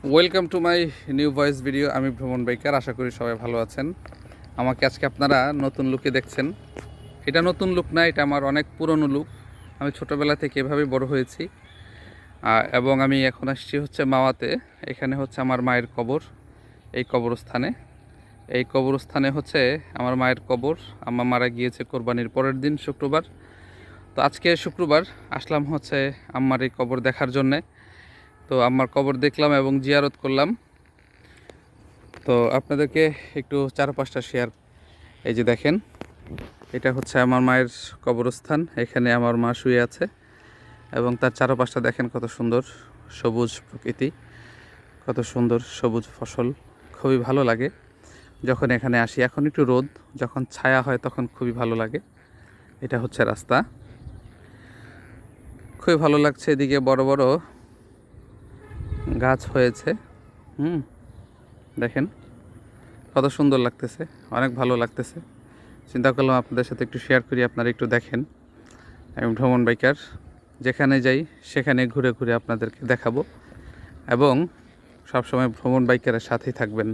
Welcome to my new voice video. আমি ভ্রমণ biker, আশা করি সবাই ভালো আছেন। আমাকে আজকে আপনারা নতুন লুকে দেখছেন। এটা নতুন লুক না, এটা আমার অনেক পুরনো লুক। আমি ছোটোবেলা থেকে এভাবেই বড় হয়েছি। এবং আমি এখন আসছি হচ্ছে মাওয়াতে। এখানে হচ্ছে আমার মায়ের কবর। এই কবরস্থানে হচ্ছে আমার মায়ের কবর। আম্মা মারা গিয়েছে কোরবানির পরের দিন শুক্রবার। তো আজকে শুক্রবার আসলাম হচ্ছে আম্মার এই কবর দেখার জন্যে। তো আম্মার কবর দেখলাম এবং জিয়ারত করলাম। তো আপনাদেরকে একটু চারপাশটা শেয়ার। এই যে দেখেন, এটা হচ্ছে আমার মায়ের কবরস্থান। এখানে আমার মা শুয়ে আছে এবং তার চারপাশটা দেখেন কত সুন্দর সবুজ প্রকৃতি, কত সুন্দর সবুজ ফসল। খুবই ভালো লাগে যখন এখানে আসি। এখন একটু রোদ, যখন ছায়া হয় তখন খুবই ভালো লাগে। এটা হচ্ছে রাস্তা, খুবই ভালো লাগছে। এদিকে বড় বড় গাছ হয়েছে। দেখেন কত সুন্দর লাগতেছে, অনেক ভালো লাগতেছে। চিন্তা করলাম আপনাদের সাথে একটু শেয়ার করি, আপনারা একটু দেখেন। আমি ভ্রমণ বাইকার, যেখানে যাই সেখানে ঘুরে ঘুরে আপনাদেরকে দেখাবো এবং সবসময় ভ্রমণ বাইকারের সাথেই থাকবেন।